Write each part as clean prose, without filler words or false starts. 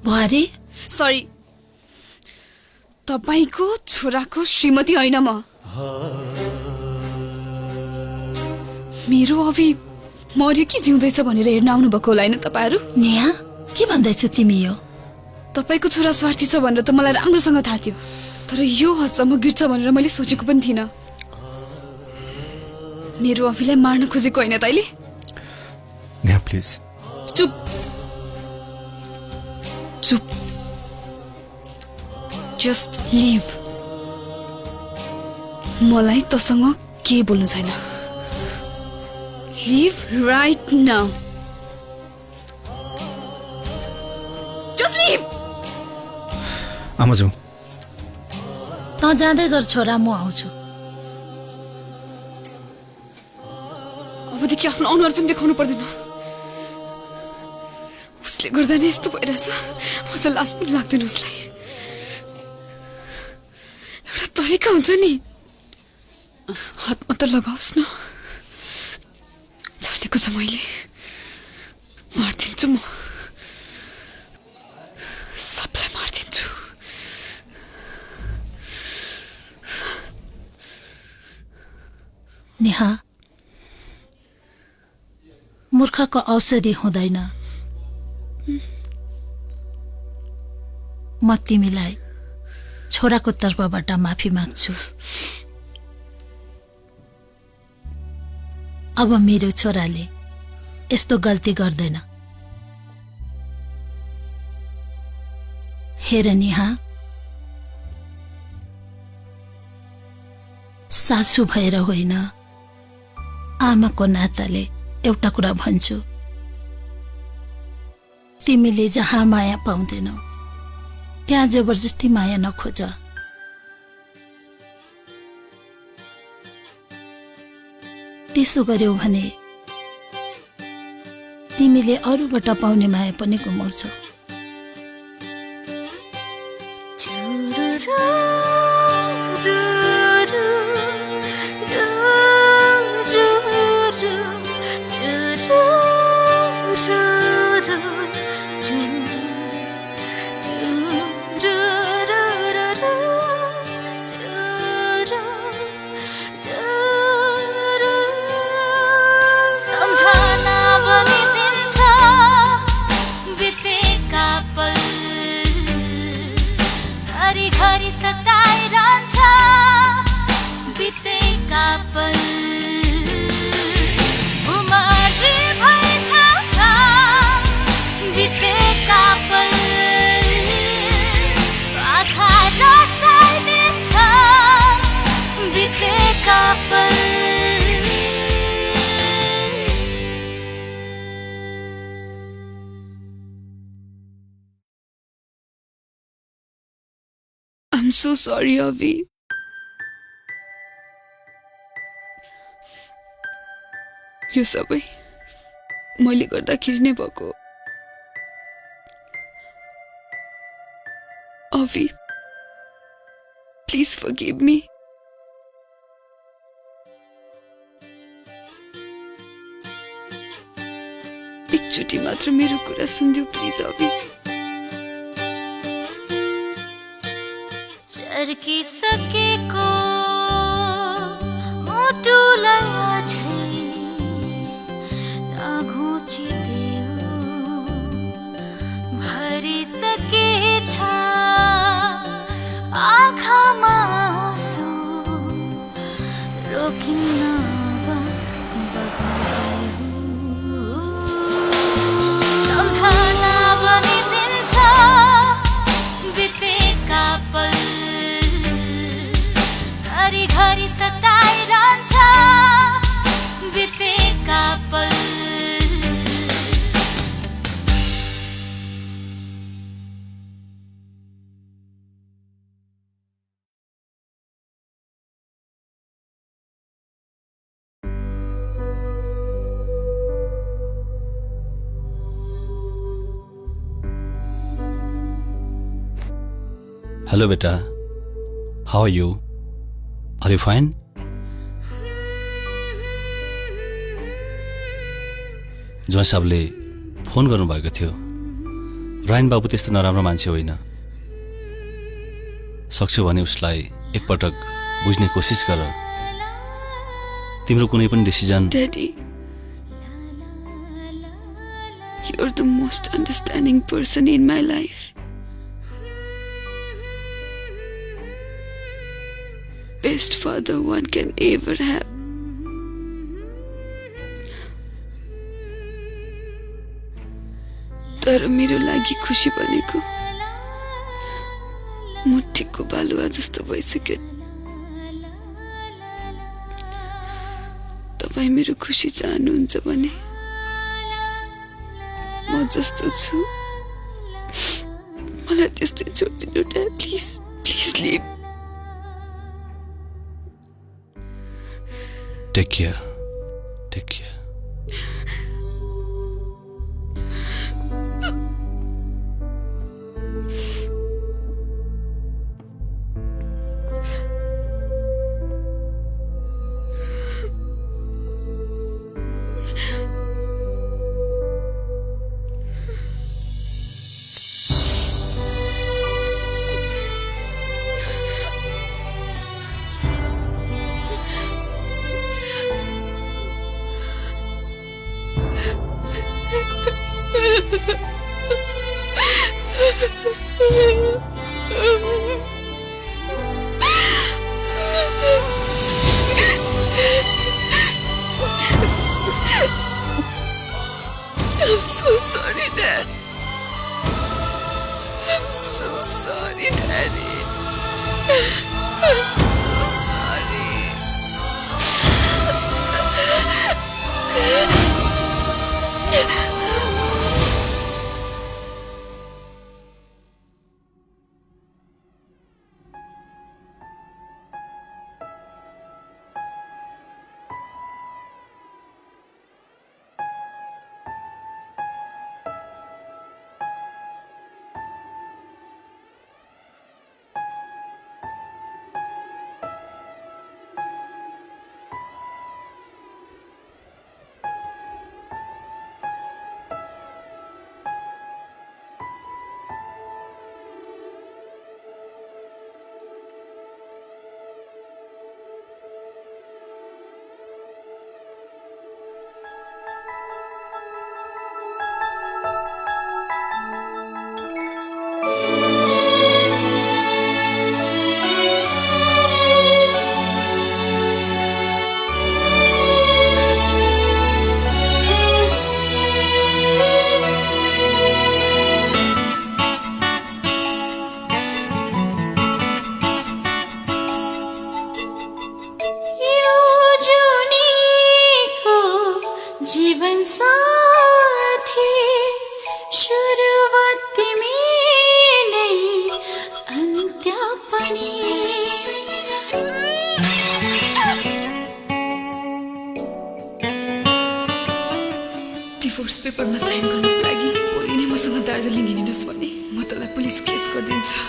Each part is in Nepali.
बुहारी सरी तपाईको छोराको श्रीमती होइन म मेरो अभि मर्यो कि जिउँदैछ भनेर हेर्न आउनु भएको होला हैन तपाईहरु नेहा के भन्दैछौ तिमी यो तपाईको छोरा स्वार्थी छ भनेर त मलाई राम्रोसँग थाहा थियो तर यो हदसम्म गिर्छ भनेर मैले सोचेको पनि थिइन मेरो अभिलाई मार्न खोजेको हैन तैले नेहा प्लिज चुप चुप जस्ट लिभ मलाई तसँग के बोल्नु छैन leave right now just leave आमाजु त जाँदै गर छोरा म आउँछु अबदेखि आफ्नो अनुहार पनि देखाउनु पर्दैन उसले गर्दा नै यस्तो भइरहेछ अझ लाज पनि लाग्दैन उसलाई एउटा तरिका हुन्छ नि हातमा त लगाओस् न जानेको छ मैले मार्दिन्छु म सबलाई मार्दिन्छु नेहा मूर्खको औषधि हुँदैन म तिमीलाई छोराको तर्फबाट माफी माग्छु अब मेरो छोराले यस्तो गल्ती गर्दैन हेर नेहा सासु भएर होइन आमाको नाताले एउटा कुरा भन्छु तिमीले जहाँ माया पाउँदैनौ त्यहाँ जबरजस्ती माया नखोज त्यसो गर्यौ भने तिमीले अरूबाट पाउने माया पनि गुमाउँछौ I'm so sorry, Avi. यो सबै मैले गर्दाखेरि नै भएको Avi, please forgive me. एकचोटि मात्र मेरो कुरा सुनिदेऊ प्लिज Avi. चर्की सकेको मुटुलाई अझै नघोचिदेऊ भरिसकेछ आँखामा आँसु रोकिन्न सम्झना बनिदिन्छ बितेका पल घरी सताइरहन्छ बितेका पल Hello beta, how are you? Are you fine? जुवा साहबले फोन गर्नुभएको थियो रायन बाबु त्यस्तो नराम्रो मान्छे होइन। सक्छौ भने उसलाई एकपटक बुझ्ने कोसिस गर। तिम्रो कुनै पनि decision Daddy, you're the most understanding person in my life. Best father one can ever have. तर मेरो लागि खुसी भनेको मुठीको बालुवा जस्तो भइसक्यो। तपाईँ मेरो खुसी चाहनुहुन्छ भने म जस्तो छु मलाई त्यस्तै छोडिदिनु dad, please please leave. Take care, take care. I'm so sorry, Dad. I'm so sorry, Daddy. I'm so sorry. जीवन साथी सुरुवात तिमी नै अन्त्य पनि। डिभोर्स पेपरमा साइन गर्नुको लागि भोलि नै मसँग दार्जिलिङ हिँडिनुहोस् भने म तँलाई पुलिस केस गरिदिन्छु।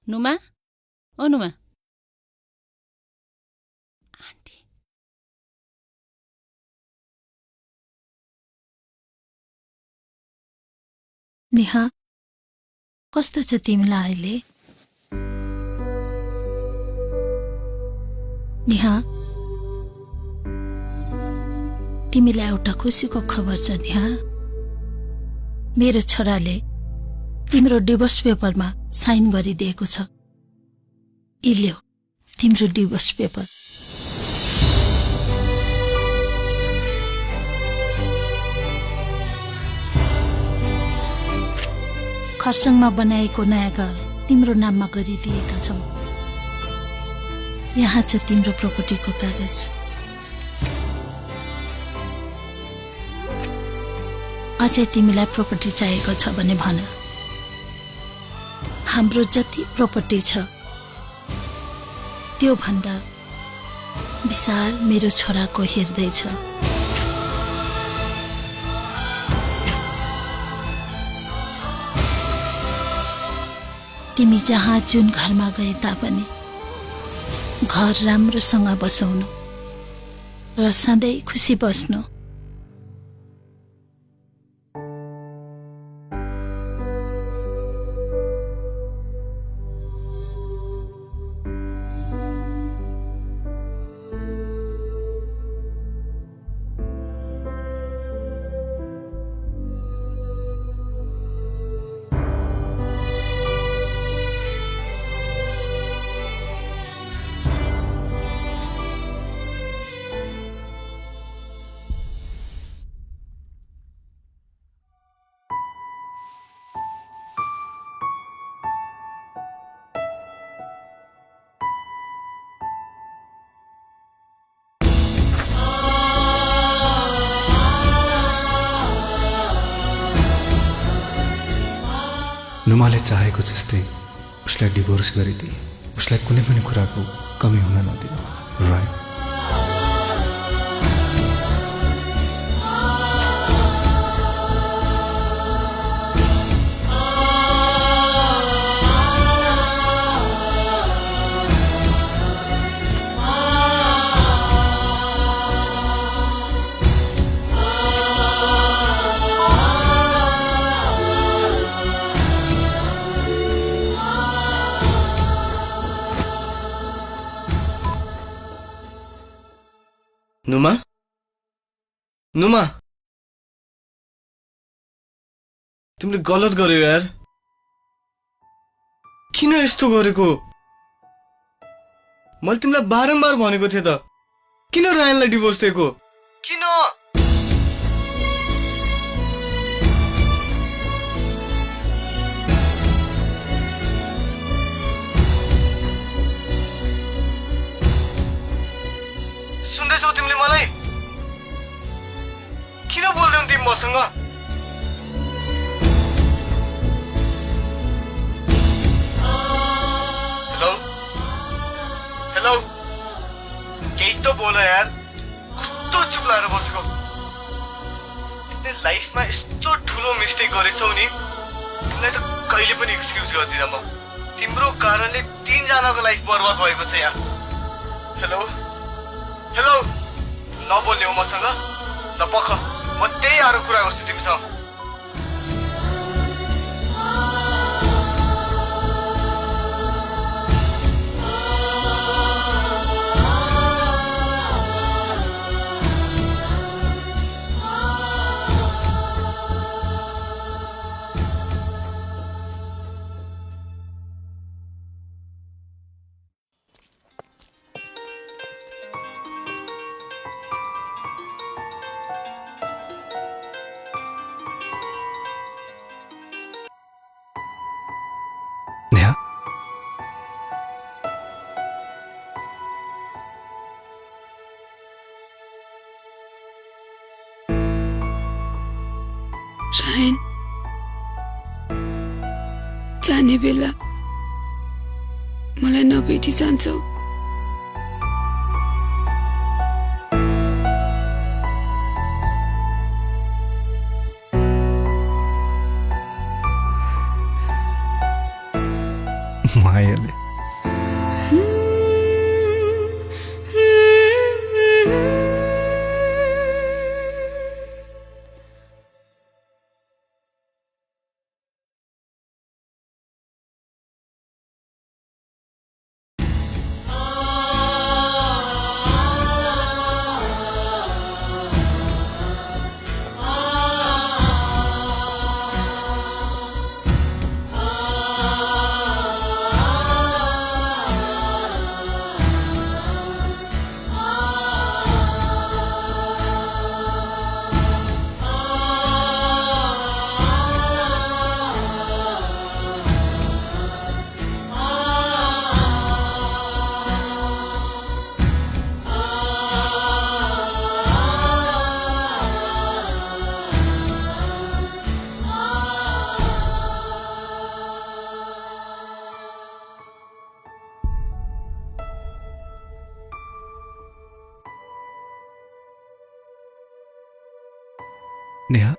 नुमा ओ नुमा आन्टी नेहा कस्तो छ तिमीलाई अहिले नेहा तिमीलाई एउटा खुसीको खबर छ नेहा मेरो छोराले तिम्रो डिभोर्स पेपरमा साइन गरिदिएको छ इल्यो तिम्रो डिभोर्स पेपर खरसाङमा बनाएको नयाँ घर तिम्रो नाममा गरिदिएका छौ यहाँ छ तिम्रो प्रपर्टीको कागज अझै तिमीलाई प्रपर्टी चाहिएको छ भने भन हाम्रो जति प्रपर्टी छ त्यो भन्दा विशाल मेरो छोराको हृदय छ तिमी जहाँ जुन घरमा गए तापनि घर राम्रोसँग बसाउनु र सधैँ खुसी बस्नु नुमाले चाहेको जस्तै उसलाई डिभोर्स गरिदिए उसलाई कुनै पनि कुराको कमी हुन नदिनु राइट नुमा नुमा तिमीले गलत गर्यौ यार किन यस्तो गरेको मैले तिमीलाई बारम्बार भनेको थिएँ त किन रायनलाई डिभोर्स दिएको किन सुन्दैछौ तिमीले मलाई किन बोल्दैनौ तिमी मसँग हेलो हेलो केही त बोल यार कस्तो चुप लाएर बसेको तिमीले लाइफमा यस्तो ठुलो मिस्टेक गरेछौ नि तिमीलाई त कहिले पनि एक्सक्युज गर्दिनँ म तिम्रो कारणले 3 जनाको लाइफ बर्बाद भएको छ यहाँ हेलो हेलो नबोल्ने हो मसँग ल पख म त्यही आएर कुरा गर्छु तिमीसँग नेहा रायन जाने बेला मलाई नभेटी जान्छौ म मायाले। नेहा,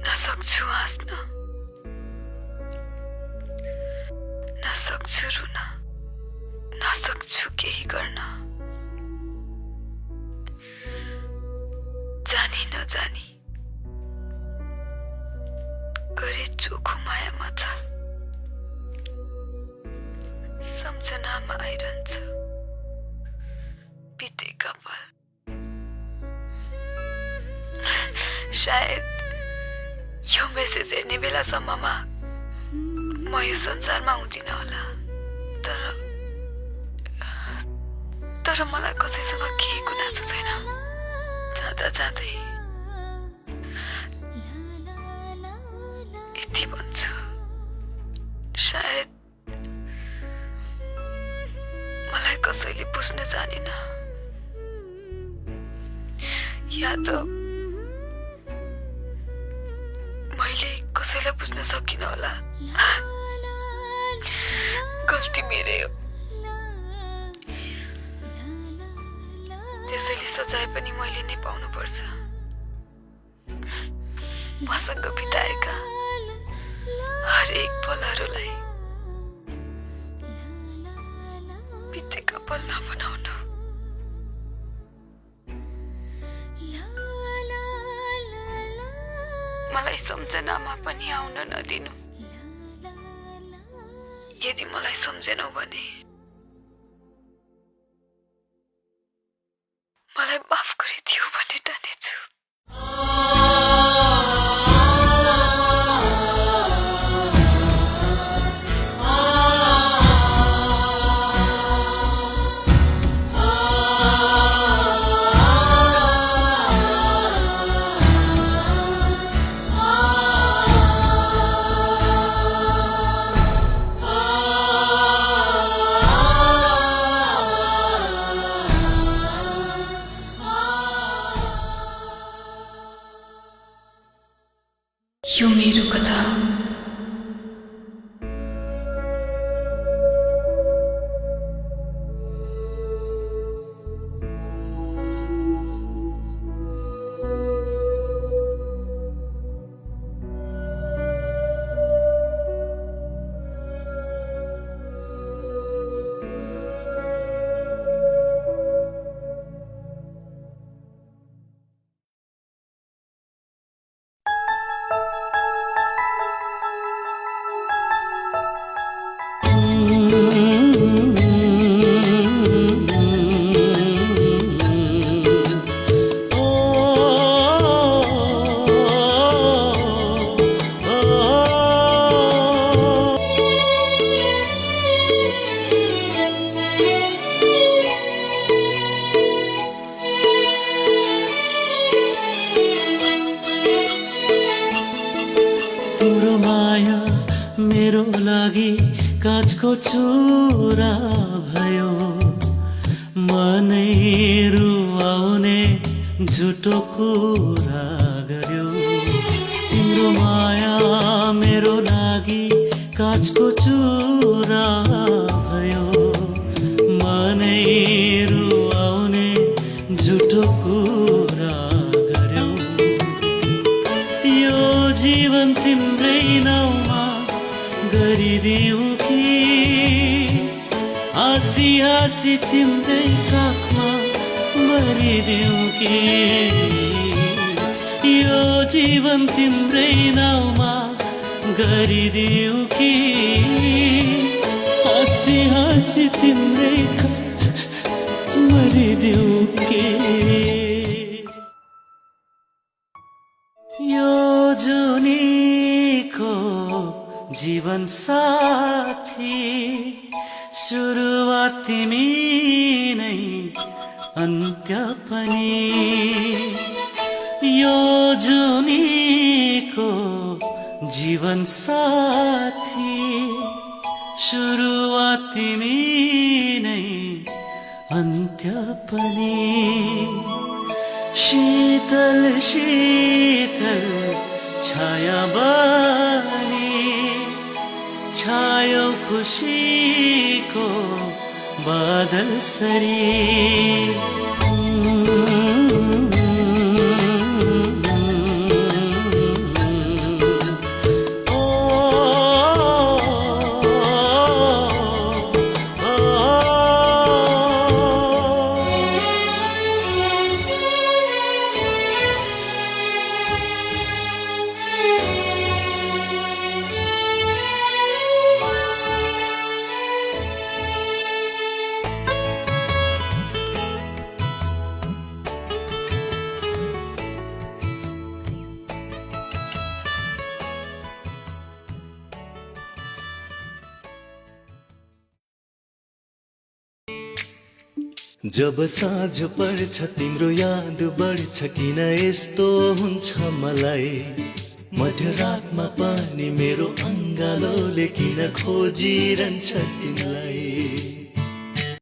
नसक्छु हाँस्न, नसक्छु रुन, नसक्छु केही गर्न। जानी नजानी गरे चोखो मायामा छ सम्झनामा आइरहन्छ बितेका पल सायद यो मेसेज हेर्ने बेलासम्ममा म यो संसारमा हुँदिन होला तर मलाई कसैसँग केही गुनासो छैन जाँदा जाँदै यति भन्छु सायद मलाई कसैले बुझ्न जानेन या त मैले कसैलाई बुझ्न सकिन होला गल्ती मेरै हो त्यसैले सजाय पनि मैले नै पाउनु पर्छ मसँग बिताएका हरेक पलहरूलाई बितेका पल नबनाउनु मलाई सम्झनामा पनि आउन नदिनु यदि मलाई सम्झेनौ भने मलाई माफ गरिदियो भने ठानेछु यो मेरो कथा तिम्रो माया मेरो लागि काँचको चुरा भयो मनै रुवाउने झुटो कुरा गर्यो तिम्रो माया मेरो लागि काँचको चुरा भयो मनै रुवाउने झुटो कुरा गर्यो यो जीवन तिम्रै नाउँमा गरिदिऊ कि हाँसी हाँसी तिम्रै काखमा मरिदिऊ कि यो जीवन तिम्रै नाउँमा गरिदिऊ कि हाँसी हाँसी तिम्रै मरिदिऊ कि यो जुनीको जीवन साथी सुरुवात तिमी नै अन्त्य पनि यो जुनीको जीवन साथी सुरुवात तिमी नै अन्त्य पनि शीतल शीतल छाया बनी छायो खुशीको बादल सरी जब साँझ पर्छ तिम्रो याद बढ्छ किन यस्तो हुन्छ मलाई मध्यरातमा पनि मेरो अङ्गालोले किन खोजिरहन्छ तिमीलाई